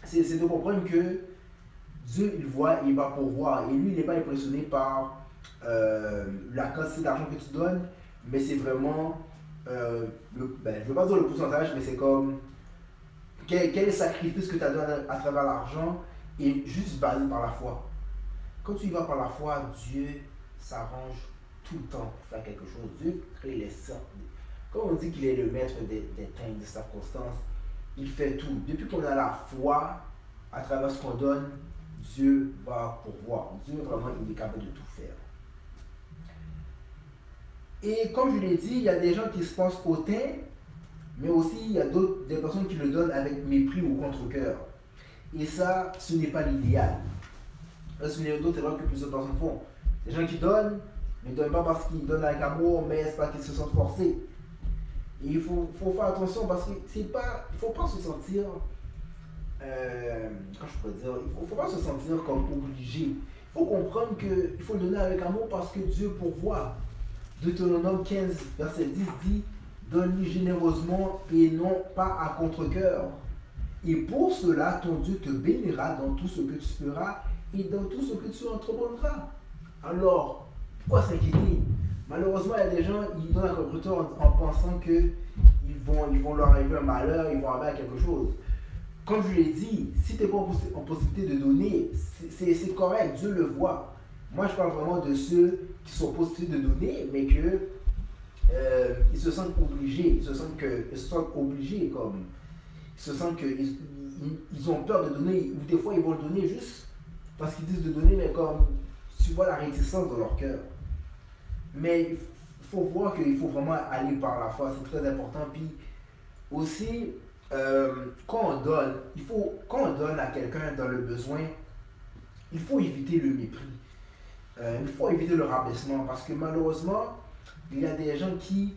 c'est de comprendre que Dieu, il voit et il va pourvoir. Et lui, il n'est pas impressionné par la quantité d'argent que tu donnes, mais c'est vraiment, je ne veux pas dire le pourcentage, mais c'est comme quel est le sacrifice que tu as donné à travers l'argent et juste basé par la foi. Quand tu y vas par la foi, Dieu s'arrange tout le temps pour faire quelque chose. Dieu crée les sortes. Quand on dit qu'il est le maître des temps, des circonstances, il fait tout. Depuis qu'on a la foi, à travers ce qu'on donne, Dieu va pourvoir. Dieu, vraiment, il est capable de tout faire. Et comme je l'ai dit, il y a des gens qui se pensent hautains, mais aussi il y a des personnes qui le donnent avec mépris ou contre-cœur. Et ça, ce n'est pas l'idéal. Ce n'est d'autres erreurs que plusieurs personnes font. Les gens qui donnent, ne donnent pas parce qu'ils donnent avec amour, mais c'est parce qu'ils se sentent forcés. Et il faut faire attention parce qu'il ne faut pas se sentir, comment je pourrais dire, il ne faut pas se sentir comme obligé. Il faut comprendre qu'il faut donner avec amour parce que Dieu pourvoit. Deutéronome 15, verset 10 dit: donne-lui généreusement et non pas à contre-cœur. Et pour cela, ton Dieu te bénira dans tout ce que tu feras et dans tout ce que tu entreprendras. Alors, pourquoi s'inquiéter? Malheureusement, il y a des gens, ils donnent un contre-cœur en pensant qu'ils vont leur arriver un malheur, ils vont arriver à quelque chose. Comme je l'ai dit, si tu n'es pas en possibilité de donner, c'est correct, Dieu le voit. Moi, je parle vraiment de ceux qui sont en possibilité de donner, mais que ils se sentent obligés, ils se sentent obligés, comme ils se sentent qu'ils ont peur de donner, ou des fois ils vont le donner juste parce qu'ils disent de donner, mais comme tu vois la réticence dans leur cœur. Mais il faut voir qu'il faut vraiment aller par la foi, c'est très important. Puis aussi, quand on donne à quelqu'un dans le besoin, il faut éviter le mépris. Il faut éviter le rabaissement parce que malheureusement, il y a des gens qui,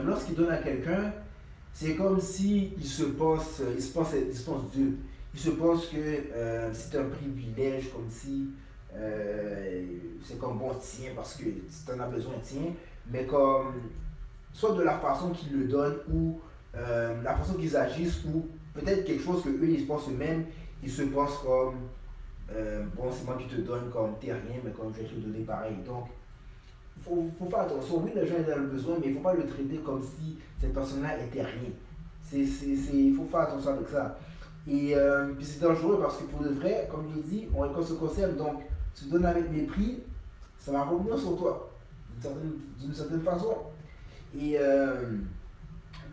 lorsqu'ils donnent à quelqu'un, c'est comme s'ils ils se pensent Dieu. Ils se pensent que c'est un privilège, comme si c'est comme bon, tiens, parce que si tu en as besoin, tiens. Mais comme, soit de la façon qu'ils le donnent, ou la façon qu'ils agissent, ou peut-être quelque chose que eux ils pensent eux-mêmes, ils se pensent comme bon, c'est moi qui te donne, comme t'es rien, mais comme je vais te donner pareil. Donc, faut faire attention. Oui, les gens ont le besoin, mais il ne faut pas le traiter comme si cette personne-là était rien. Il faut faire attention avec ça. Et puis c'est dangereux parce que pour de vrai, comme je l'ai dit, on récolte ce qu'on sème. Donc, tu donnes avec mépris, ça va revenir sur toi, d'une certaine façon. Et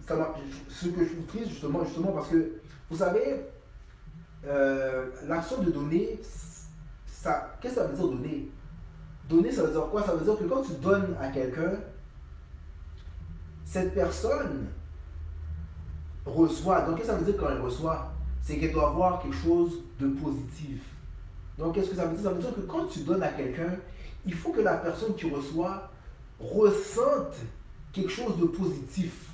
ce que je trouve triste, justement parce que, vous savez, l'action de donner, qu'est-ce que ça veut dire donner? Donner, ça veut dire quoi? Ça veut dire que quand tu donnes à quelqu'un, cette personne reçoit. Donc, qu'est-ce que ça veut dire quand elle reçoit? C'est qu'elle doit avoir quelque chose de positif. Donc, qu'est-ce que ça veut dire? Ça veut dire que quand tu donnes à quelqu'un, il faut que la personne qui reçoit ressente quelque chose de positif.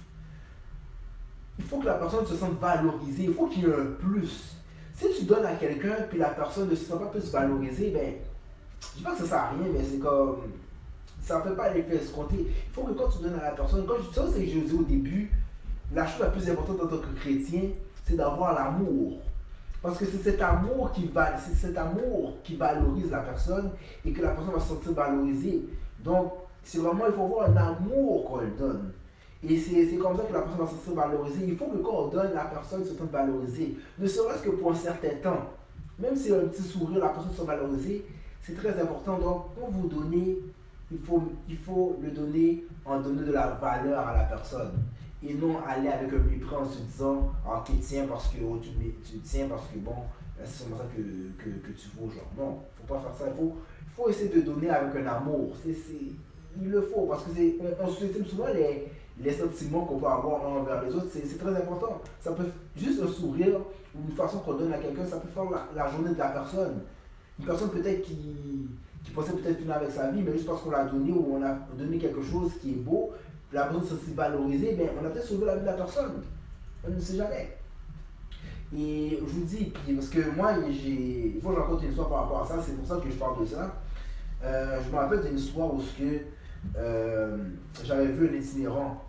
Il faut que la personne se sente valorisée. Il faut qu'il y ait un plus. Si tu donnes à quelqu'un puis la personne ne se sent pas plus valorisée, ben, je dis pas que ça sert à rien, mais c'est comme, ça ne fait pas l'effet escompté. Il faut que quand tu donnes à la personne, quand je, ça c'est que je dis au début, la chose la plus importante en tant que chrétien, c'est d'avoir l'amour. Parce que c'est cet amour qui valorise la personne et que la personne va se sentir valorisée. Donc, c'est vraiment, il faut avoir un amour qu'on le donne. Et c'est comme ça que la personne va se sentir valorisée. Il faut que quand on donne, la personne se sente valorisée. Ne serait-ce que pour un certain temps. Même si un petit sourire, la personne se sent valorisée, c'est très important. Donc, quand vous donnez, il faut le donner en donnant de la valeur à la personne. Et non aller avec un mépris en se disant: ah, ok, tiens parce que oh, tu tiens parce que bon, c'est comme ça que tu vaux. Genre, non, faut pas faire ça. Faut essayer de donner avec un amour. Il le faut parce que on sous-estime souvent les sentiments qu'on peut avoir envers les autres. C'est très important. Ça peut juste un sourire ou une façon qu'on donne à quelqu'un, ça peut faire la journée de la personne. Une personne peut-être qui pensait peut-être finir avec sa vie, mais juste parce qu'on l'a donné ou on a donné quelque chose qui est beau, la personne se sent valorisée, ben, on a peut-être sauvé la vie de la personne. On ne sait jamais. Et je vous dis, parce que moi, il faut que je raconte une histoire par rapport à ça, c'est pour ça que je parle de ça. Je me rappelle d'une histoire où j'avais vu un itinérant.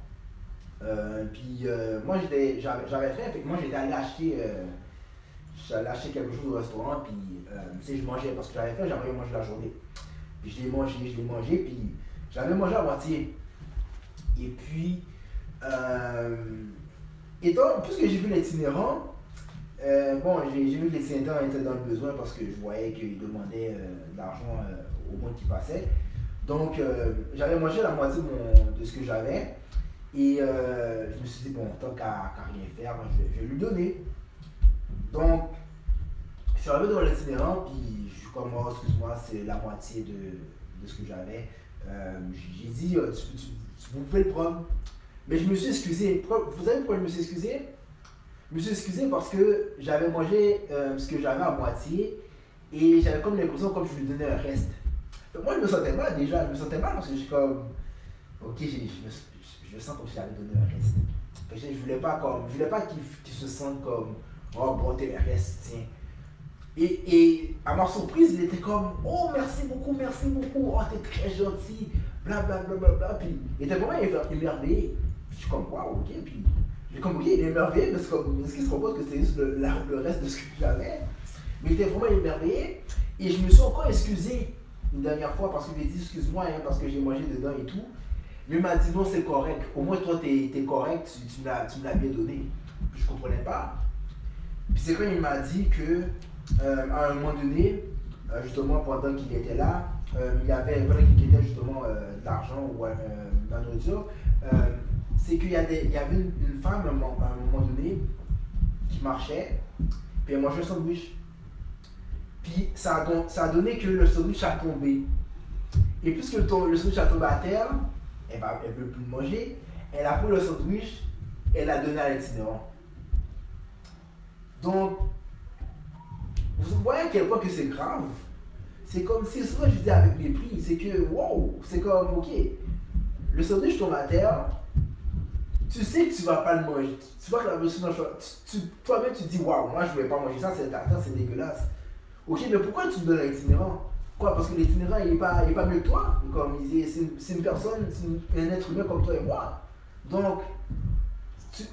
Moi j'avais fait, fait que moi j'étais allé acheter, j'allais acheter quelque chose au restaurant, puis je mangeais, parce que j'avais faim, j'avais mangé la journée. Puis je l'ai mangé, puis j'avais mangé à moitié. Et puis, puisque j'ai vu l'itinérant, j'ai vu que l'itinérant était dans le besoin parce que je voyais qu'il demandait de l'argent au monde qui passait. Donc, j'avais mangé la moitié de ce que j'avais. Et je me suis dit, bon, tant qu'à rien faire, je vais lui donner. Donc, je suis arrivé dans l'itinérant, puis je suis comme, oh, excuse-moi, c'est la moitié de ce que j'avais. J'ai dit, vous pouvez le prendre. Mais je me suis excusé. Vous savez pourquoi je me suis excusé? Je me suis excusé parce que j'avais mangé ce que j'avais à moitié et j'avais comme l'impression comme je lui donnais un reste. Donc moi, je me sentais mal déjà. Je me sentais mal parce que je suis comme, ok, je sens comme si j'avais donné un reste. Je voulais pas qu'il se sente comme, oh bon, t'es un reste, tiens. Et à ma surprise, il était comme, oh merci beaucoup, oh t'es très gentil, blablabla. Bla, bla, bla. Puis il était vraiment émerveillé. Je suis comme, waouh, ok. Puis j'ai comme, ok, il est émerveillé, mais est-ce qu'il se rend compte que c'était juste le reste de ce que j'avais? Mais il était vraiment émerveillé. Et je me suis encore excusé une dernière fois parce qu'il m'a dit, excuse-moi, hein, parce que j'ai mangé dedans et tout. Mais il m'a dit, non, c'est correct. Au moins, toi, t'es correct, tu me l'as bien donné. Puis je comprenais pas. Puis c'est quand il m'a dit que, à un moment donné, justement pendant qu'il était là, pendant qu'il était justement de l'argent ou de la nourriture, c'est qu'il y avait une femme à un moment donné qui marchait, puis elle mangeait un sandwich. Puis ça a donné que le sandwich a tombé. Et puisque le sandwich a tombé à terre, elle ne veut plus le manger, elle a pris le sandwich, elle l'a donné à l'itinérant. Donc, vous voyez à quel point que c'est grave. C'est comme si, souvent je dis avec mépris, c'est que, wow, c'est comme, ok, le sandwich tombe à terre, tu sais que tu vas pas le manger, tu vois que la personne, toi-même tu dis, waouh, moi je ne vais pas manger ça, c'est à terre, c'est dégueulasse. Ok, mais pourquoi tu me donnes à l'itinérant? Quoi, parce que l'itinérant il est pas mieux que toi? Comme c'est une personne, c'est un être humain comme toi et moi. Donc,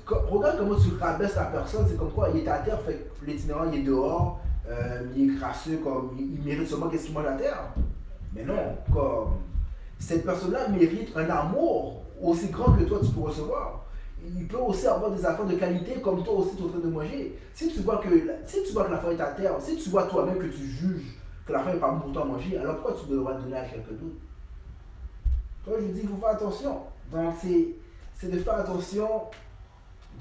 regarde comment tu rabaisses la personne, c'est comme quoi, il est à terre, fait que l'itinérant il est dehors, il est crasseux, comme il mérite seulement qu'est-ce qu'il mange à terre. Mais non, comme cette personne-là mérite un amour aussi grand que toi tu peux recevoir. Il peut aussi avoir des affaires de qualité comme toi aussi tu es en train de manger. Si tu vois que la faim est à terre, si tu vois toi-même que tu juges que la faim n'est pas bonne pour toi à manger, alors pourquoi tu devrais donner à quelqu'un d'autre? Toi je dis qu'il faut faire attention. Donc c'est de faire attention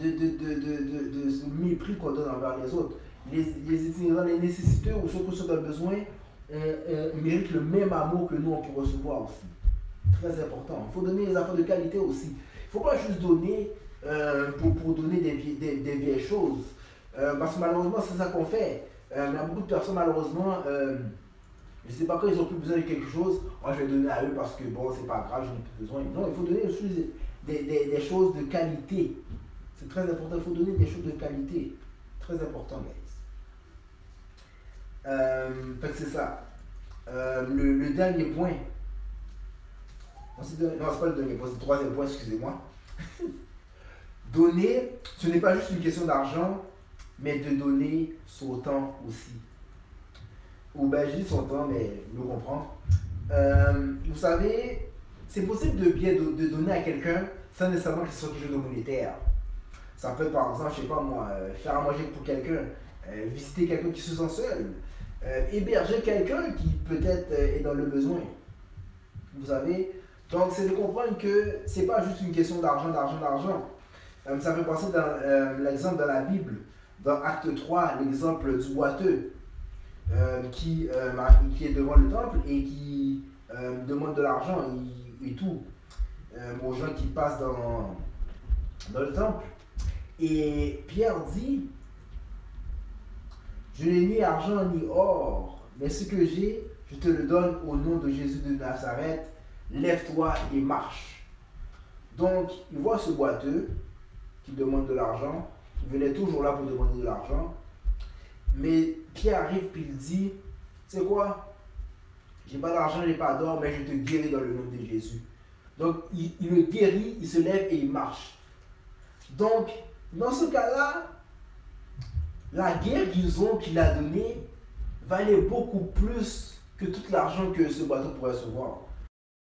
de ce mépris qu'on donne envers les autres. Les itinérants, les nécessiteux ou ceux qui ont besoin, on mérite le même amour que nous on peut recevoir aussi. Très important. Il faut donner des affaires de qualité aussi. Il ne faut pas juste donner pour donner des vieilles choses. Parce que malheureusement, c'est ça qu'on fait. Il y a beaucoup de personnes, malheureusement, je ne sais pas quand ils ont plus besoin de quelque chose, moi je vais donner à eux parce que bon, c'est pas grave, je n'ai plus besoin. Non, il faut donner aussi des choses de qualité. C'est très important, il faut donner des choses de qualité. Très important, guys. Fait que c'est ça. Le dernier point. Non, c'est pas le dernier point, c'est le troisième point, excusez-moi. Donner, ce n'est pas juste une question d'argent, mais de donner son temps aussi. Ou ben je dis son temps, mais le comprendre. Vous savez, c'est possible de donner à quelqu'un sans nécessairement que ce soit quelque chose de monétaire. Ça peut être par exemple, je sais pas moi, faire à manger pour quelqu'un, visiter quelqu'un qui se sent seul, héberger quelqu'un qui peut-être est dans le besoin. Vous savez, donc c'est de comprendre que c'est pas juste une question d'argent. Ça fait penser dans l'exemple de la Bible, dans Acte 3, l'exemple du boiteux qui est devant le temple et qui demande de l'argent et tout aux gens qui passent dans le temple. Et Pierre dit, je n'ai ni argent ni or, mais ce que j'ai, je te le donne au nom de Jésus de Nazareth, lève-toi et marche. Donc, il voit ce boiteux qui demande de l'argent, il venait toujours là pour demander de l'argent, mais Pierre arrive et il dit, tu sais quoi, j'ai pas d'argent, j'ai pas d'or, mais je te guéris dans le nom de Jésus. Donc, il le guérit, il se lève et il marche. Donc, dans ce cas-là, la guérison qu'il a donnée valait beaucoup plus que tout l'argent que ce bateau pourrait recevoir.